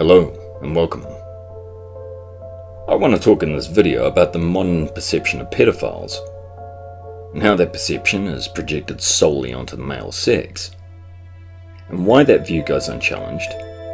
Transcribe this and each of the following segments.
Hello and welcome. I want to talk in this video about the modern perception of pedophiles and how that perception is projected solely onto the male sex, and why that view goes unchallenged,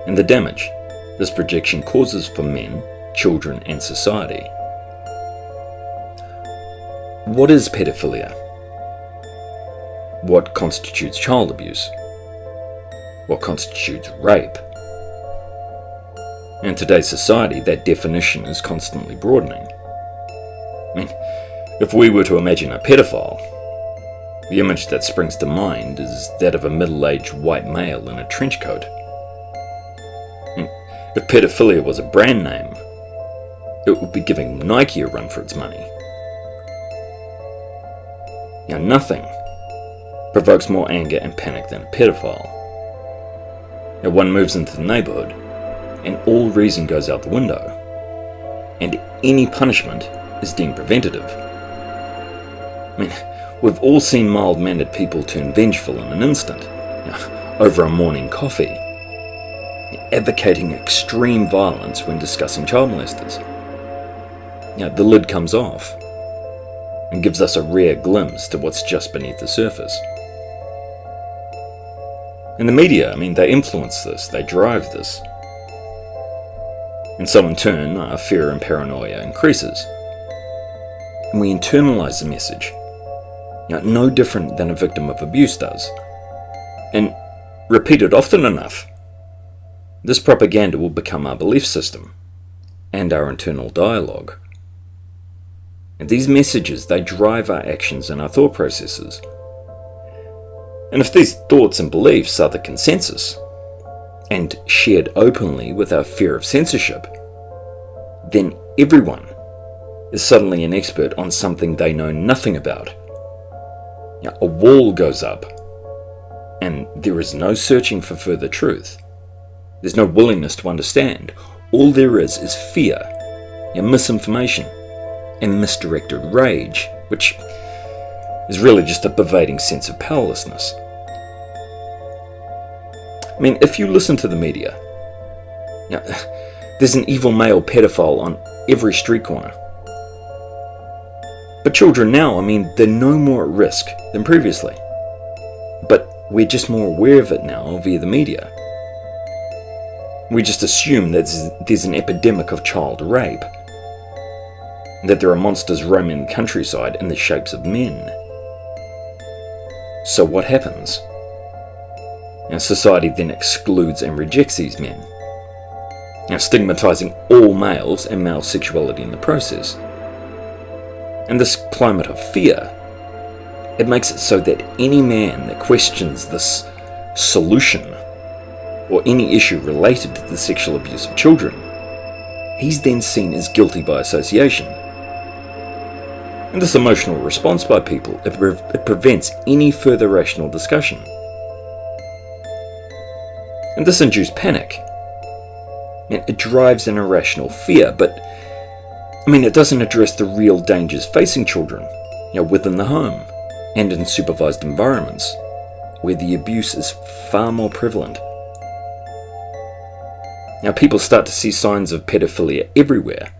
and the damage this projection causes for men, children and society. What is pedophilia? What constitutes child abuse? What constitutes rape? In today's society, that definition is constantly broadening. If we were to imagine a pedophile, the image that springs to mind is that of a middle-aged white male in a trench coat. If pedophilia was a brand name, it would be giving Nike a run for its money. Nothing provokes more anger and panic than a pedophile. One moves into the neighborhood, and all reason goes out the window, and any punishment is deemed preventative. We've all seen mild-mannered people turn vengeful in an instant, over a morning coffee, advocating extreme violence when discussing child molesters. The lid comes off and gives us a rare glimpse to what's just beneath the surface. And the media, they influence this, they drive this. And so in turn, our fear and paranoia increases. And we internalize the message, no different than a victim of abuse does. And repeated often enough, this propaganda will become our belief system and our internal dialogue. And these messages, they drive our actions and our thought processes. And if these thoughts and beliefs are the consensus, and shared openly without fear of censorship, then everyone is suddenly an expert on something they know nothing about. A wall goes up, and there is no searching for further truth. There's no willingness to understand. All there is fear, misinformation, and misdirected rage, which is really just a pervading sense of powerlessness. If you listen to the media, there's an evil male pedophile on every street corner. But children now, they're no more at risk than previously. But we're just more aware of it now via the media. We just assume that there's an epidemic of child rape, that there are monsters roaming the countryside in the shapes of men. So what happens? Society then excludes and rejects these men, stigmatizing all males and male sexuality in the process. And this climate of fear, it makes it so that any man that questions this solution or any issue related to the sexual abuse of children, he's then seen as guilty by association. And this emotional response by people, it prevents any further rational discussion. And this induced panic. It drives an irrational fear, but it doesn't address the real dangers facing children, within the home and in supervised environments, where the abuse is far more prevalent. People start to see signs of pedophilia everywhere,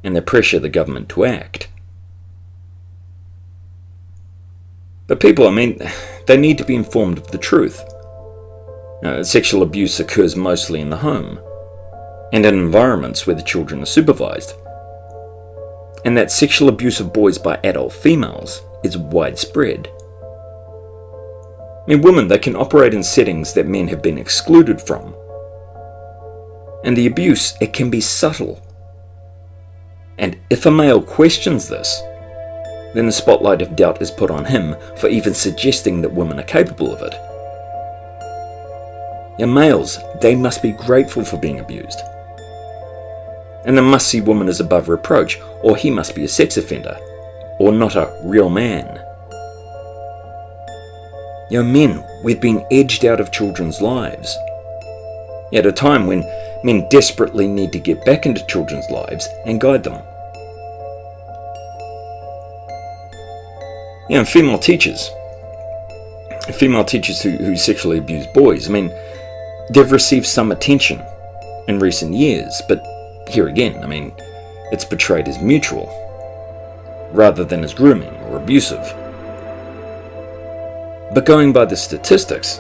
and they pressure the government to act. But people, they need to be informed of the truth. Sexual abuse occurs mostly in the home, and in environments where the children are supervised. And that sexual abuse of boys by adult females is widespread. Women, they can operate in settings that men have been excluded from. And the abuse, it can be subtle. And if a male questions this, then the spotlight of doubt is put on him for even suggesting that women are capable of it. Males, they must be grateful for being abused. And they must see women as above reproach, or he must be a sex offender, or not a real man. Men, we've been edged out of children's lives. At a time when men desperately need to get back into children's lives and guide them. Female teachers who sexually abuse boys, they've received some attention in recent years, but here again, it's portrayed as mutual, rather than as grooming or abusive. But going by the statistics,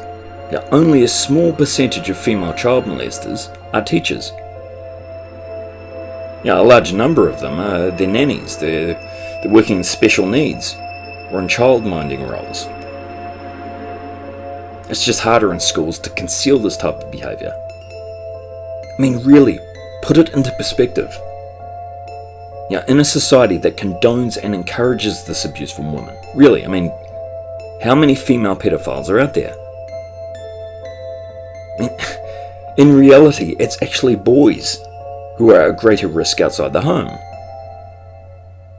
only a small percentage of female child molesters are teachers. A large number of them are their nannies, they're working in special needs, or in child-minding roles. It's just harder in schools to conceal this type of behaviour. Really, put it into perspective. In a society that condones and encourages this abuse from women, really, how many female pedophiles are out there? In reality, it's actually boys who are at greater risk outside the home.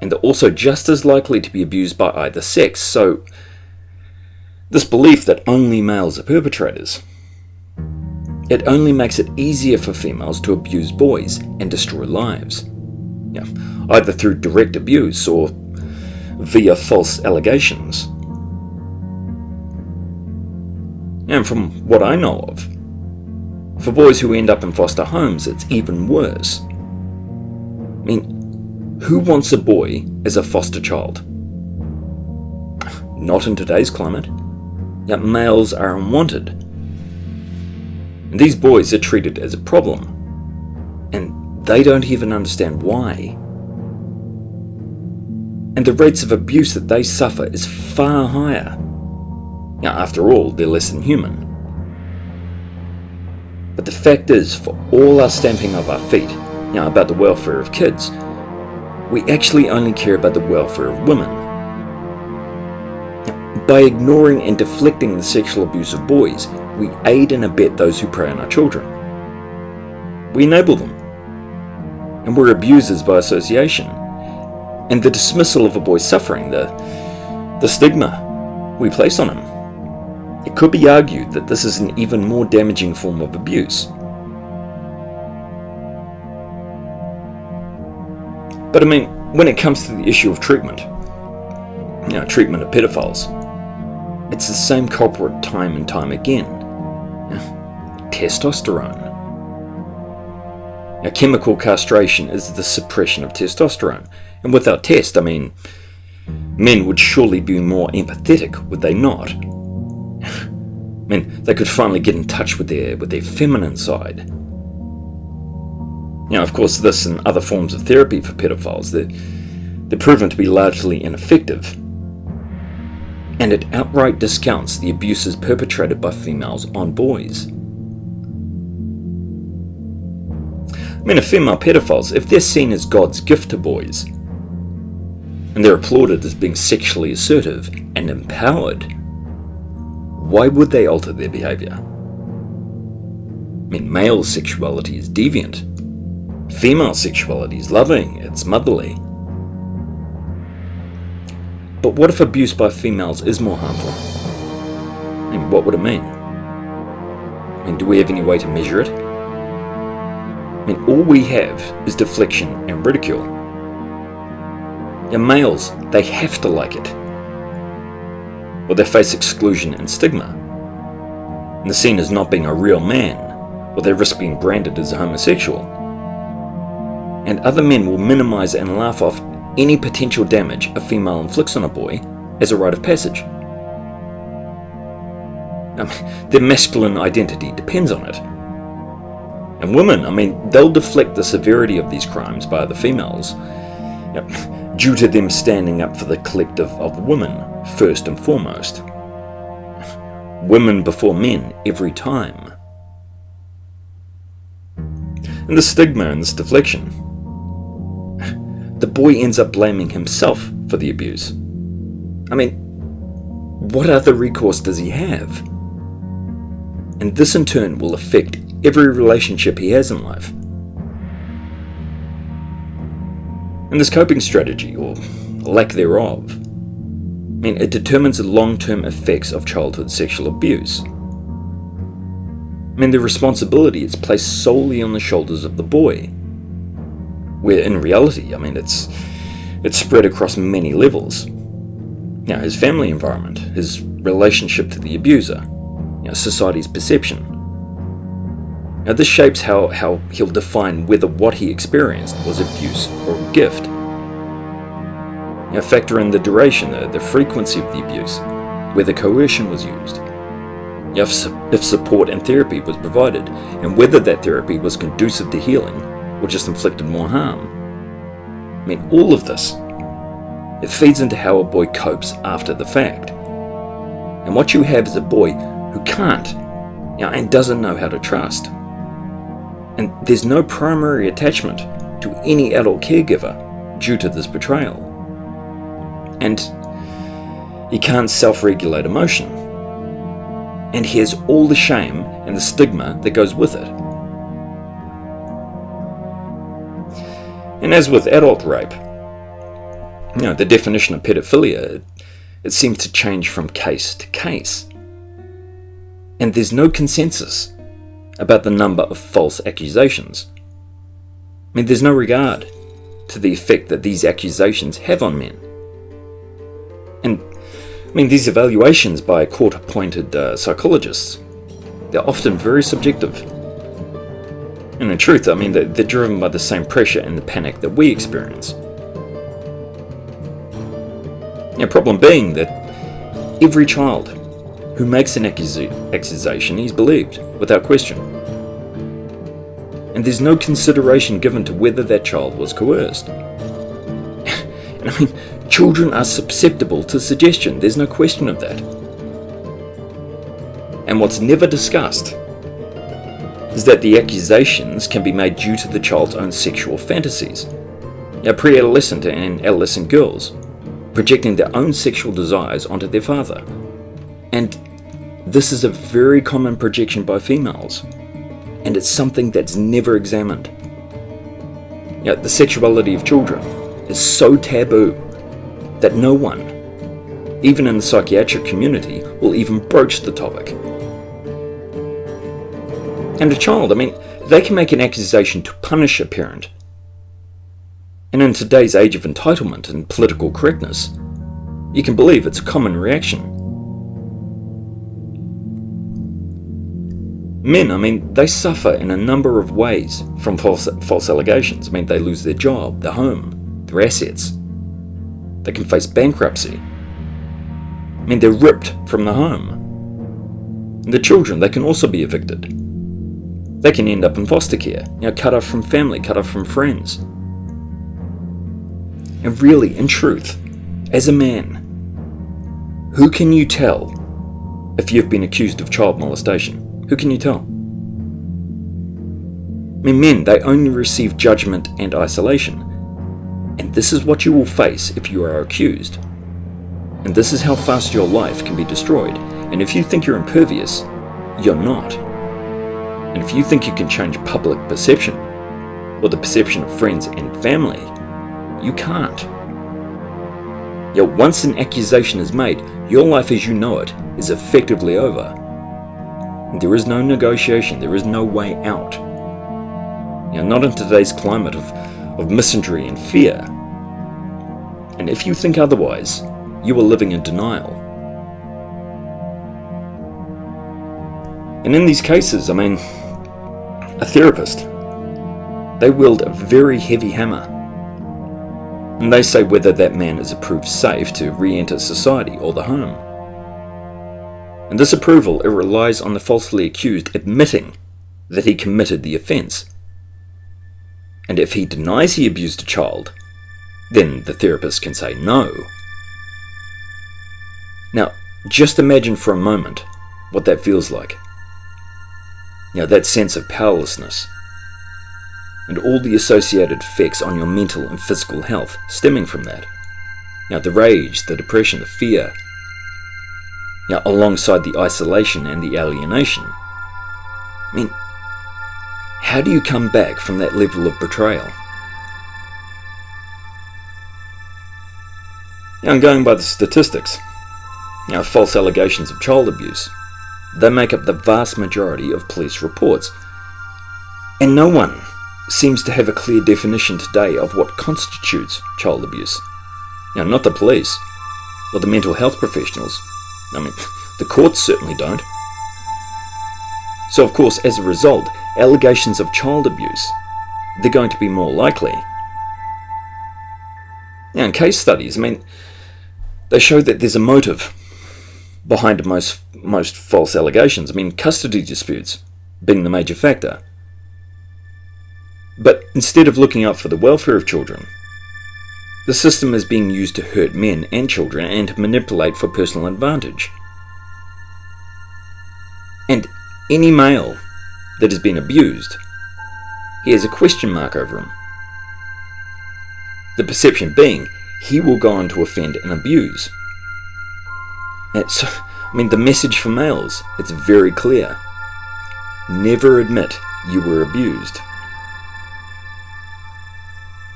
And they're also just as likely to be abused by either sex, so this belief that only males are perpetrators, it only makes it easier for females to abuse boys and destroy lives, either through direct abuse or via false allegations. And from what I know of, for boys who end up in foster homes, it's even worse. Who wants a boy as a foster child? Not in today's climate. Males are unwanted. And these boys are treated as a problem, and they don't even understand why. And the rates of abuse that they suffer is far higher. After all, they're less than human. But the fact is, for all our stamping of our feet, about the welfare of kids, we actually only care about the welfare of women. By ignoring and deflecting the sexual abuse of boys, we aid and abet those who prey on our children. We enable them. And we're abusers by association. And the dismissal of a boy's suffering, the stigma we place on him, it could be argued that this is an even more damaging form of abuse. But when it comes to the issue of treatment, treatment of pedophiles, it's the same culprit time and time again. Testosterone. Chemical castration is the suppression of testosterone. And without test, men would surely be more empathetic, would they not? They could finally get in touch with their feminine side. Of course, this and other forms of therapy for pedophiles, they're proven to be largely ineffective. And it outright discounts the abuses perpetrated by females on boys. If female pedophiles, if they're seen as God's gift to boys, and they're applauded as being sexually assertive and empowered, why would they alter their behaviour? Male sexuality is deviant. Female sexuality is loving, it's motherly. But what if abuse by females is more harmful? What would it mean? Do we have any way to measure it? All we have is deflection and ridicule. Males, they have to like it, or they face exclusion and stigma. And they're seen as not being a real man, or they risk being branded as a homosexual. And other men will minimise and laugh off any potential damage a female inflicts on a boy as a rite of passage. Their masculine identity depends on it. And women, they'll deflect the severity of these crimes by other females, due to them standing up for the collective of women first and foremost. Women before men every time. And the stigma and this deflection, the boy ends up blaming himself for the abuse. What other recourse does he have? And this in turn will affect every relationship he has in life. And this coping strategy, or lack thereof, it determines the long-term effects of childhood sexual abuse. The responsibility is placed solely on the shoulders of the boy, where in reality, it's spread across many levels. His family environment, his relationship to the abuser, society's perception. Now this shapes how he'll define whether what he experienced was abuse or a gift. Now factor in the duration, the frequency of the abuse, whether coercion was used, if support and therapy was provided, and whether that therapy was conducive to healing or just inflicted more harm. I mean, all of this, it feeds into how a boy copes after the fact. And what you have is a boy who can't, and doesn't know how to trust. And there's no primary attachment to any adult caregiver due to this betrayal. And he can't self-regulate emotion. And he has all the shame and the stigma that goes with it. And as with adult rape, the definition of pedophilia, it seems to change from case to case. And there's no consensus about the number of false accusations. I mean, there's no regard to the effect that these accusations have on men. And these evaluations by court-appointed psychologists, they're often very subjective. And in truth, they're driven by the same pressure and the panic that we experience. The problem being that every child who makes an accusation is believed without question. And there's no consideration given to whether that child was coerced. And children are susceptible to suggestion, there's no question of that. And what's never discussed is that the accusations can be made due to the child's own sexual fantasies. Pre-adolescent and adolescent girls projecting their own sexual desires onto their father. And this is a very common projection by females, and it's something that's never examined. The sexuality of children is so taboo that no one, even in the psychiatric community, will even broach the topic. And a child, they can make an accusation to punish a parent. And in today's age of entitlement and political correctness, you can believe it's a common reaction. Men, they suffer in a number of ways from false allegations. They lose their job, their home, their assets. They can face bankruptcy. They're ripped from the home. And the children, they can also be evicted. They can end up in foster care, cut off from family, cut off from friends. And really, in truth, as a man, who can you tell if you've been accused of child molestation? Who can you tell? Men, they only receive judgment and isolation. And this is what you will face if you are accused. And this is how fast your life can be destroyed. And if you think you're impervious, you're not. And if you think you can change public perception, or the perception of friends and family, you can't. Once an accusation is made, your life as you know it is effectively over. And there is no negotiation, there is no way out. Not in today's climate of misery and fear. And if you think otherwise, you are living in denial. And in these cases, a therapist, they wield a very heavy hammer. And they say whether that man is approved safe to re-enter society or the home. And this approval, it relies on the falsely accused admitting that he committed the offence. And if he denies he abused a child, then the therapist can say no. Now, just imagine for a moment what that feels like. That sense of powerlessness, and all the associated effects on your mental and physical health stemming from that. The rage, the depression, the fear, alongside the isolation and the alienation. How do you come back from that level of betrayal? I'm going by the statistics. False allegations of child abuse, they make up the vast majority of police reports. And no one seems to have a clear definition today of what constitutes child abuse. Not the police, or the mental health professionals. The courts certainly don't. So of course, as a result, allegations of child abuse, they're going to be more likely. Now, in case studies, they show that there's a motive behind most false allegations. Custody disputes being the major factor. But instead of looking out for the welfare of children, the system is being used to hurt men and children and to manipulate for personal advantage. And any male that has been abused, he has a question mark over him. The perception being, he will go on to offend and abuse. The message for males, it's very clear. Never admit you were abused.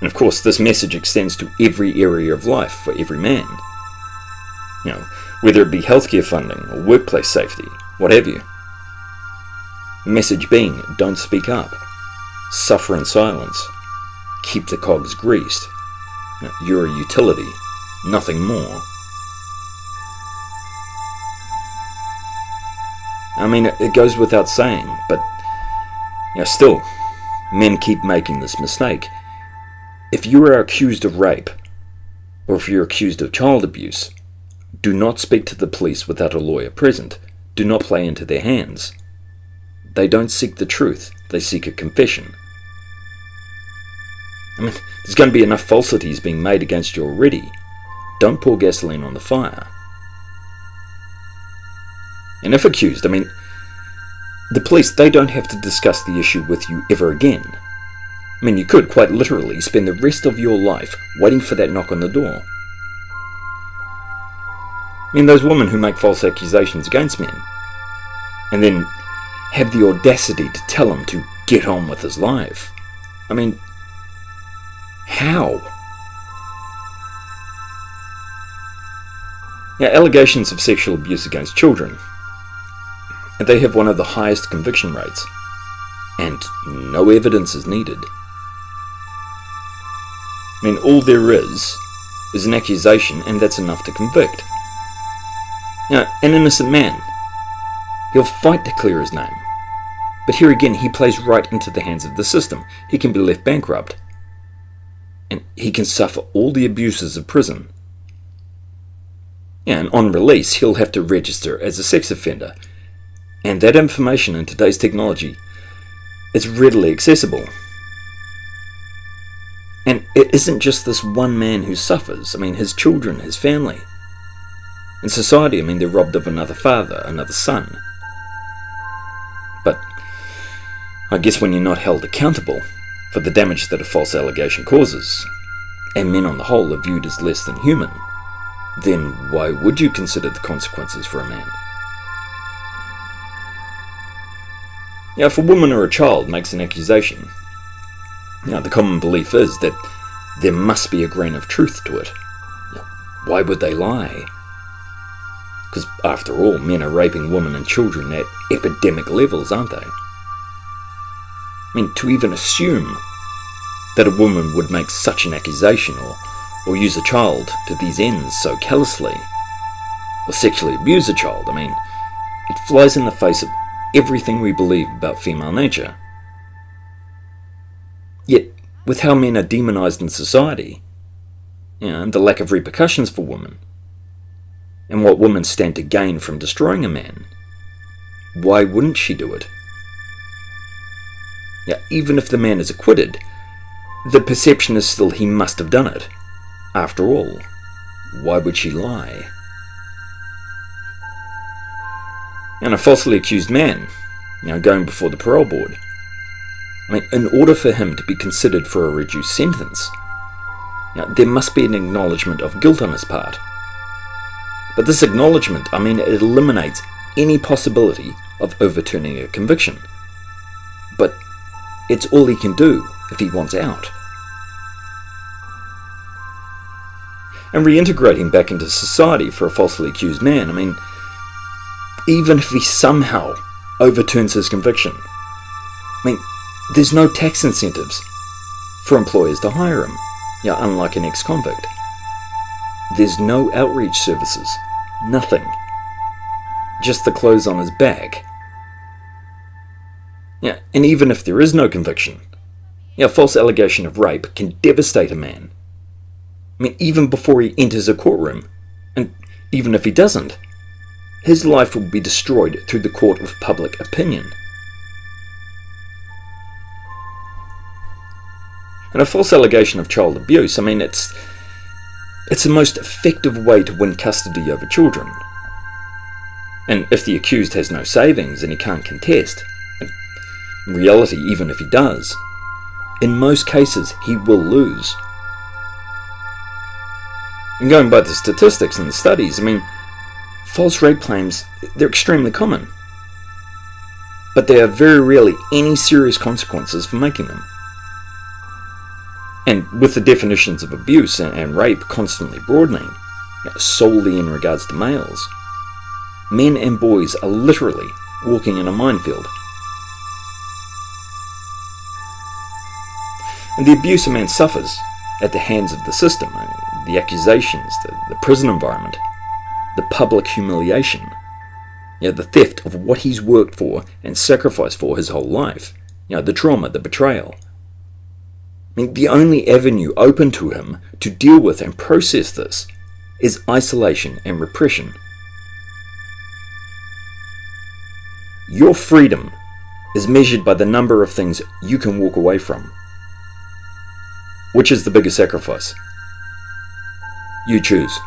And of course, this message extends to every area of life for every man. Whether it be healthcare funding or workplace safety, what have you. The message being, don't speak up. Suffer in silence. Keep the cogs greased. You're a utility, nothing more. It goes without saying, but still, men keep making this mistake. If you are accused of rape, or if you're accused of child abuse, do not speak to the police without a lawyer present. Do not play into their hands. They don't seek the truth, they seek a confession. There's going to be enough falsities being made against you already. Don't pour gasoline on the fire. And if accused, the police, they don't have to discuss the issue with you ever again. You could quite literally spend the rest of your life waiting for that knock on the door. Those women who make false accusations against men, and then have the audacity to tell him to get on with his life. How? Allegations of sexual abuse against children, they have one of the highest conviction rates, and no evidence is needed. All there is an accusation, and that's enough to convict. An innocent man, he'll fight to clear his name. But here again, he plays right into the hands of the system. He can be left bankrupt. And he can suffer all the abuses of prison. And on release, he'll have to register as a sex offender. And that information in today's technology is readily accessible. And it isn't just this one man who suffers. His children, his family. In society, they're robbed of another father, another son. But I guess when you're not held accountable for the damage that a false allegation causes, and men on the whole are viewed as less than human, then why would you consider the consequences for a man? If a woman or a child makes an accusation, the common belief is that there must be a grain of truth to it. Why would they lie? Because after all, men are raping women and children at epidemic levels, aren't they? To even assume that a woman would make such an accusation or use a child to these ends so callously, or sexually abuse a child, it flies in the face of everything we believe about female nature. Yet, with how men are demonized in society, and the lack of repercussions for women, and what women stand to gain from destroying a man, why wouldn't she do it? Even if the man is acquitted, the perception is still he must have done it. After all, why would she lie? And a falsely accused man, going before the parole board, in order for him to be considered for a reduced sentence, there must be an acknowledgement of guilt on his part. But this acknowledgement, it eliminates any possibility of overturning a conviction. But it's all he can do if he wants out. And reintegrating back into society for a falsely accused man, even if he somehow overturns his conviction, there's no tax incentives for employers to hire him, unlike an ex-convict. There's no outreach services, nothing. Just the clothes on his back. Yeah, and even if there is no conviction, a false allegation of rape can devastate a man. I mean, even before he enters a courtroom, and even if he doesn't, his life will be destroyed through the court of public opinion. And a false allegation of child abuse, it's the most effective way to win custody over children. And if the accused has no savings and he can't contest, in reality, even if he does, in most cases he will lose. And going by the statistics and the studies, false rape claims, they're extremely common. But there are very rarely any serious consequences for making them. And with the definitions of abuse and rape constantly broadening, solely in regards to males, men and boys are literally walking in a minefield. And the abuse a man suffers at the hands of the system, the accusations, the prison environment, the public humiliation, the theft of what he's worked for and sacrificed for his whole life, the trauma, the betrayal. The only avenue open to him to deal with and process this is isolation and repression. Your freedom is measured by the number of things you can walk away from. Which is the bigger sacrifice? You choose.